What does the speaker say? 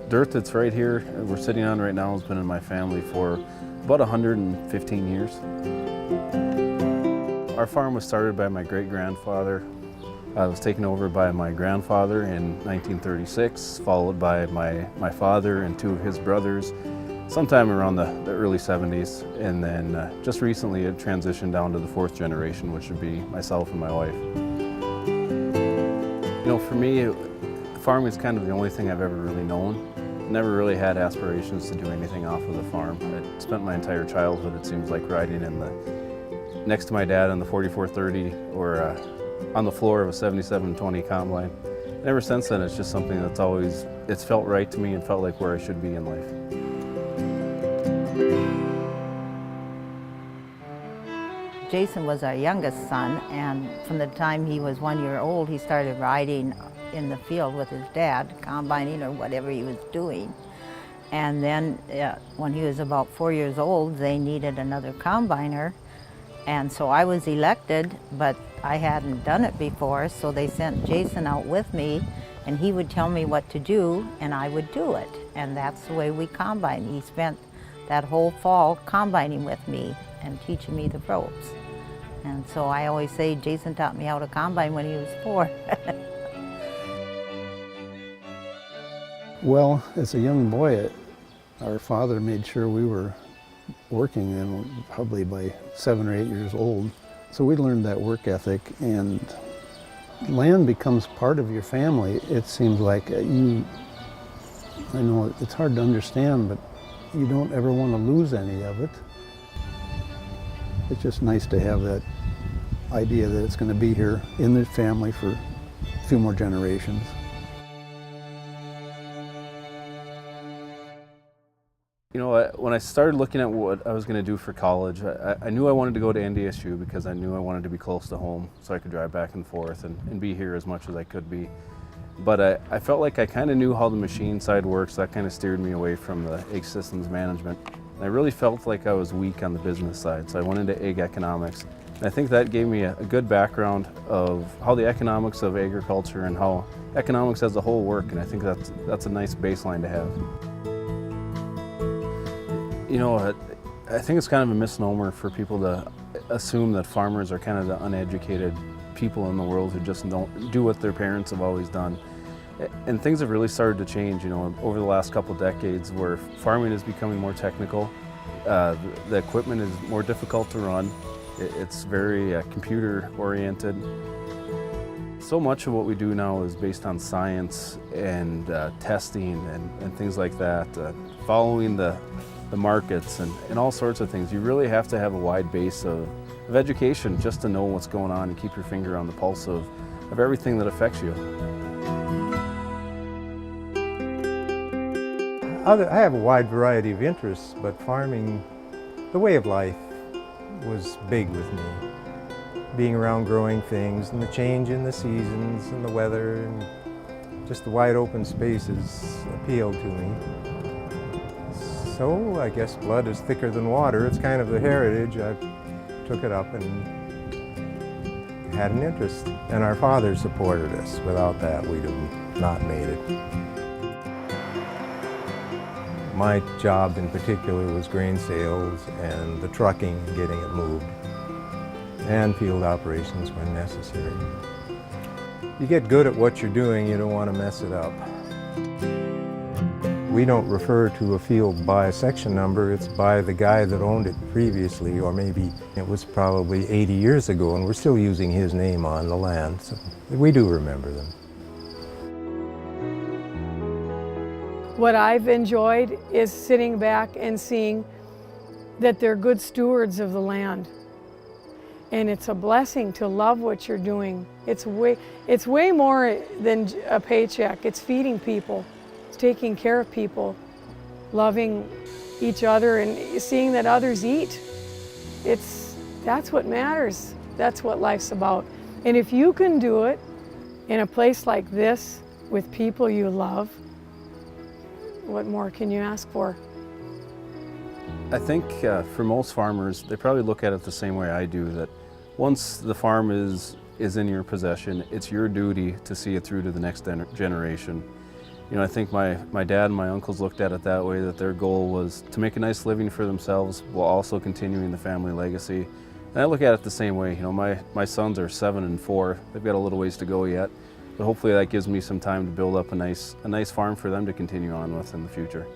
dirt that's right here, we're sitting on right now, has been in my family for about 115 years. Our farm was started by my great-grandfather. It was taken over by my grandfather in 1936, followed by my father and two of his brothers sometime around the early 70s. And then just recently it transitioned down to the fourth generation, which would be myself and my wife. You know, for me, farming is kind of the only thing I've ever really known. Never really had aspirations to do anything off of the farm. I spent my entire childhood, it seems like, riding next to my dad on the 4430 or on the floor of a 7720 combine. And ever since then, it's just something that's always, it's felt right to me and felt like where I should be in life. Jason was our youngest son, and from the time he was 1 year old, he started riding in the field with his dad, combining or whatever he was doing. And then when he was about 4 years old, they needed another combiner. And so I was elected, but I hadn't done it before, so they sent Jason out with me, and he would tell me what to do, and I would do it. And that's the way we combined. He spent that whole fall combining with me and teaching me the ropes. And so I always say Jason taught me how to combine when he was 4. Well, as a young boy, our father made sure we were working, and probably by 7 or 8 years old. So we learned that work ethic, and land becomes part of your family. It seems like I know it's hard to understand, but you don't ever want to lose any of it. It's just nice to have that idea that it's going to be here in the family for a few more generations. You know, when I started looking at what I was going to do for college, I knew I wanted to go to NDSU because I knew I wanted to be close to home so I could drive back and forth and be here as much as I could be. But I felt like I kind of knew how the machine side works. That kind of steered me away from the egg systems management. And I really felt like I was weak on the business side, so I went into egg economics. And I think that gave me a good background of how the economics of agriculture and how economics as a whole work, and I think that's a nice baseline to have. You know, I think it's kind of a misnomer for people to assume that farmers are kind of the uneducated people in the world who just don't do what their parents have always done. And things have really started to change, you know, over the last couple decades, where farming is becoming more technical. The equipment is more difficult to run. It's very computer oriented. So much of what we do now is based on science and testing and things like that, following the markets and all sorts of things. You really have to have a wide base of education just to know what's going on and keep your finger on the pulse of everything that affects you. I have a wide variety of interests, but farming, the way of life, was big with me. Being around growing things and the change in the seasons and the weather and just the wide open spaces appealed to me. So I guess blood is thicker than water. It's kind of the heritage. I took it up and had an interest. And our father supported us. Without that, we'd have not made it. My job in particular was grain sales and the trucking, getting it moved, and field operations when necessary. You get good at what you're doing, you don't want to mess it up. We don't refer to a field by a section number, it's by the guy that owned it previously, or maybe it was probably 80 years ago and we're still using his name on the land, so we do remember them. What I've enjoyed is sitting back and seeing that they're good stewards of the land. And it's a blessing to love what you're doing. It's way more than a paycheck. It's feeding people. It's taking care of people, loving each other and seeing that others eat. That's what matters. That's what life's about. And if you can do it in a place like this with people you love, what more can you ask for? I think for most farmers, they probably look at it the same way I do, that once the farm is in your possession, it's your duty to see it through to the next generation. You know, I think my dad and my uncles looked at it that way, that their goal was to make a nice living for themselves while also continuing the family legacy. And I look at it the same way. You know, my sons are 7 and 4. They've got a little ways to go yet, but hopefully that gives me some time to build up a nice farm for them to continue on with in the future.